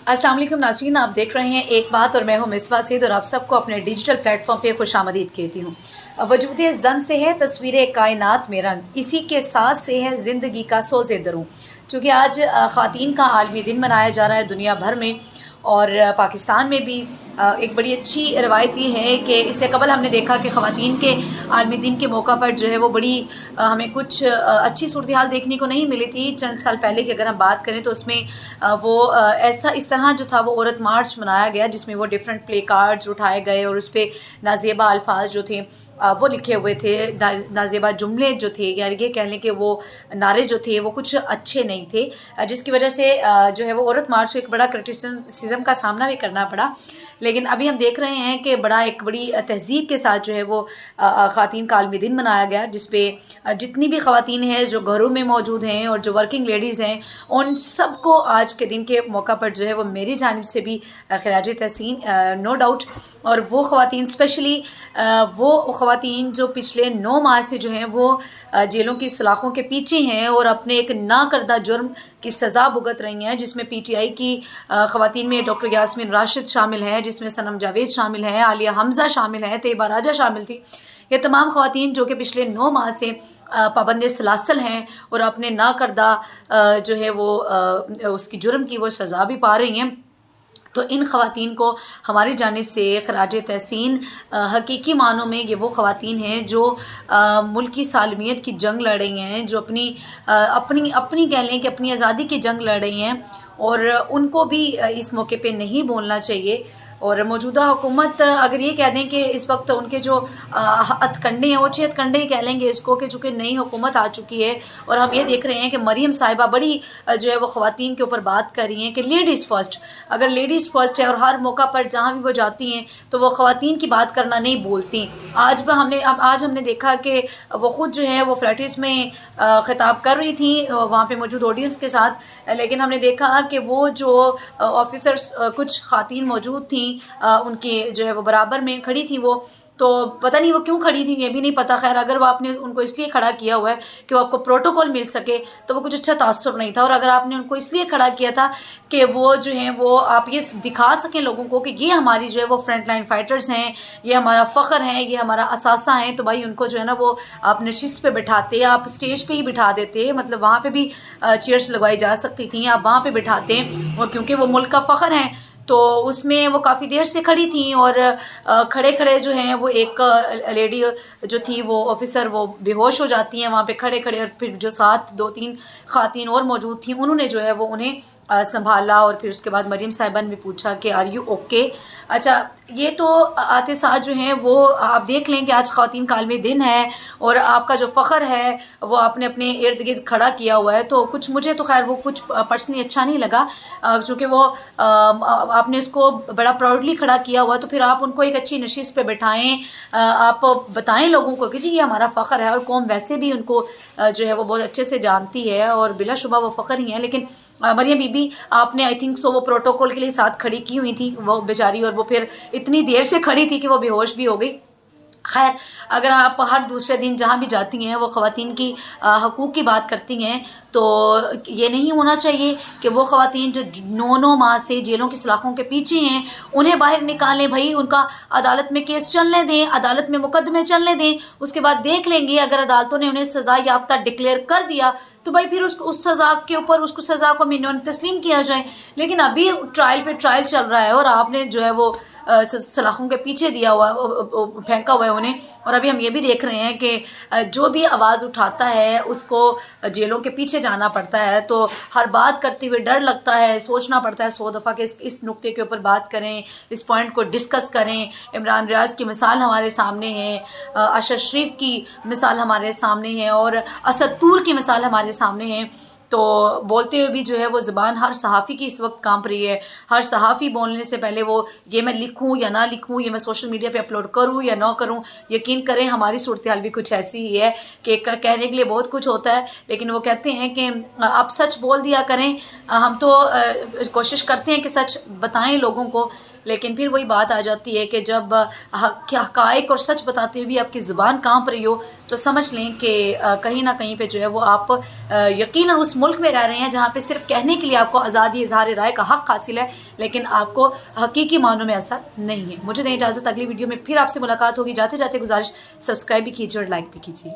अस्सलाम वालेकुम नाज़रीन, आप देख रहे हैं एक बात और मैं हूं मिसबा सईद और आप सबको अपने डिजिटल प्लेटफॉर्म पे खुशामदीद कहती हूँ। वजूद जन से है तस्वीर कायनात में रंग, इसी के साथ से है ज़िंदगी का सोज़े दरूं। चूँकि आज ख़वातीन का आलमी दिन मनाया जा रहा है दुनिया भर में और पाकिस्तान में भी एक बड़ी अच्छी रवायत ये है कि इससे कबल हमने देखा कि ख़वातीन के आलमी दिन के मौका पर जो है वो बड़ी हमें कुछ अच्छी सूरत हाल देखने को नहीं मिली थी। चंद साल पहले की अगर हम बात करें तो उसमें वो ऐसा इस तरह जो था वो औरत मार्च मनाया गया जिसमें वो डिफरेंट प्ले कार्ड्स उठाए गए और उस पर नाज़ेबा अल्फाज जो थे वो लिखे हुए थे, नाज़ेबा जुमले जो थे या ये कह लें कि वो नारे जो थे वो कुछ अच्छे नहीं थे, जिसकी वजह से जो है वो औरत मार्च को एक बड़ा क्रिटिसिज्म का सामना भी करना पड़ा। लेकिन अभी हम देख रहे हैं कि एक बड़ी तहज़ीब के साथ जो है वो ख़वातीन का आलमी दिन मनाया गया, जिसपे जितनी भी ख़वातीन हैं जो घरों में मौजूद हैं और जो वर्किंग लेडीज़ हैं उन सबको आज के दिन के मौका पर जो है वो मेरी जानिब से भी खिराज तहसीन नो डाउट। और वो ख़वातीन स्पेशली वो ख़वातीन जो पिछले 9 माह से जो हैं वो जेलों की सलाखों के पीछे हैं और अपने एक ना करदा जुर्म की सज़ा भुगत रही हैं, जिसमें PTI की ख़वातीन में डॉक्टर यास्मीन राशिद शामिल हैं, जिसमें सनम जावेद शामिल हैं, आलिया हमज़ा शामिल हैं, तैयबा राजा शामिल थी। ये तमाम ख़वातीन जो कि पिछले 9 माह से पाबंद सलासल हैं और अपने ना करदा जो है वो उसकी जुर्म की वो सज़ा भी पा रही हैं। तो इन ख़वातीन को हमारी जानिब से खराज तहसीन। हकीकी मानों में ये वो ख़वातीन हैं जो मुल्क की सालमियत की जंग लड़ रही हैं, जो अपनी कह लें कि अपनी आज़ादी की जंग लड़ रही हैं और उनको भी इस मौके पे नहीं बोलना चाहिए। और मौजूदा हुकूमत अगर ये कह दें कि इस वक्त उनके जो हथकंडे हैं वो अच्छे हथकंडे ही कह लेंगे इसको, कि चूँकि नई हुकूमत आ चुकी है और हम ये देख रहे हैं कि मरीम साहिबा बड़ी जो है वो ख़वातीन के ऊपर बात कर रही हैं कि लेडीज़ फ़र्स्ट। अगर लेडीज़ फ़र्स्ट है और हर मौका पर जहाँ भी वो जाती हैं तो वो ख़वातीन की बात करना नहीं बोलती। आज हमने देखा कि वो ख़ुद जो है वो फ्लैटिस में ख़िताब कर रही थी वहाँ पे मौजूद ऑडियंस के साथ, लेकिन हमने देखा कि वो जो ऑफिसर्स कुछ ख़वातीन मौजूद थी उनके जो है वो बराबर में खड़ी थी, वो तो पता नहीं वो क्यों खड़ी थी ये भी नहीं पता। खैर अगर वो आपने उनको इसलिए खड़ा किया हुआ है कि वो आपको प्रोटोकॉल मिल सके तो वो कुछ अच्छा तासुर नहीं था, और अगर आपने उनको इसलिए खड़ा किया था कि वो जो है वो आप ये दिखा सकें लोगों को कि ये हमारी जो है वो फ्रंट लाइन फाइटर्स हैं, ये हमारा फ़ख्र है, ये हमारा असासा है, तो भाई उनको जो है ना वो आप नशिस्त पे बिठाते, आप स्टेज पे ही बिठा देते, मतलब वहाँ पे भी चेयर्स लगवाई जा सकती थी, आप वहाँ पे बिठाते, और क्योंकि वो मुल्क का फ़ख्र है तो उसमें वो काफ़ी देर से खड़ी थी और खड़े खड़े जो हैं वो एक लेडी जो थी वो ऑफिसर वो बेहोश हो जाती हैं वहाँ पे खड़े खड़े, और फिर जो साथ 2-3 ख़वातीन और मौजूद थी उन्होंने जो है वो उन्हें संभाला और फिर उसके बाद मरीम साहिबा ने भी पूछा कि आर यू ओके। अच्छा, ये तो आते साथ जो हैं वो आप देख लें कि आज ख़वातीन का आलमी दिन है और आपका जो फ़ख्र है वो आपने अपने इर्द गिर्द खड़ा किया हुआ है, तो कुछ मुझे तो खैर वो कुछ पर्सनली अच्छा नहीं लगा, क्योंकि वो आपने उसको बड़ा प्राउडली खड़ा किया हुआ, तो फिर आप उनको एक अच्छी नशिस्त पे बिठाएं, आप बताएं लोगों को कि जी ये हमारा फ़ख्र है, और कौम वैसे भी उनको जो है वो बहुत अच्छे से जानती है और बिलाशुबा वो फ़ख्र ही है। लेकिन मरियम बीबी आपने आई थिंक सो वो प्रोटोकॉल के लिए साथ खड़ी की हुई थी वो बेचारी, और वो फिर इतनी देर से खड़ी थी कि वो बेहोश भी हो गई। खैर अगर आप हर दूसरे दिन जहाँ भी जाती हैं वो ख़वातीन की हकूक़ की बात करती हैं तो ये नहीं होना चाहिए कि वो ख़वातीन जो 9-9 माह से जेलों की सलाखों के पीछे हैं उन्हें बाहर निकालें। भाई उनका अदालत में केस चलने दें, अदालत में मुकदमे चलने दें, उसके बाद देख लेंगे अगर अदालतों ने उन्हें सज़ा याफ्ता डिक्लेयर कर दिया तो भाई फिर उस सज़ा के ऊपर उसको सज़ा को मिनिमम तस्लीम किया जाए। लेकिन अभी ट्रायल पे ट्रायल चल रहा है और आपने जो है वो सलाखों के पीछे दिया हुआ फेंका हुआ है उन्हें, और अभी हम ये भी देख रहे हैं कि जो भी आवाज़ उठाता है उसको जेलों के पीछे जाना पड़ता है। तो हर बात करते हुए डर लगता है, सोचना पड़ता है 100 दफ़ा कि इस नुक्ते के ऊपर बात करें, इस पॉइंट को डिस्कस करें। इमरान रियाज की मिसाल हमारे सामने है, अशर शरीफ की मिसाल हमारे सामने है और असद तूर की मिसाल हमारे सामने है। तो बोलते हुए भी जो है वो ज़बान हर सहाफ़ी की इस वक्त कांप रही है। हर सहाफ़ी बोलने से पहले वो ये मैं लिखूं या ना लिखूं, ये मैं सोशल मीडिया पे अपलोड करूं या ना करूं। यकीन करें हमारी सूरत हाल भी कुछ ऐसी ही है कि कहने के लिए बहुत कुछ होता है, लेकिन वो कहते हैं कि आप सच बोल दिया करें। हम तो कोशिश करते हैं कि सच बताएं लोगों को, लेकिन फिर वही बात आ जाती है कि जब हक़ाइक़ और सच बताते हुए भी आपकी ज़ुबान कांप रही हो तो समझ लें कि कहीं ना कहीं पे जो है वो आप यकीनन उस मुल्क में रह रहे हैं जहाँ पे सिर्फ कहने के लिए आपको आज़ादी इजहार राय का हक हासिल है, लेकिन आपको हकीकी मानों में ऐसा नहीं है। मुझे दें इजाज़त, अगली वीडियो में फिर आपसे मुलाकात होगी। जाते जाते गुजारिश, सब्सक्राइब भी कीजिए और लाइक भी कीजिए।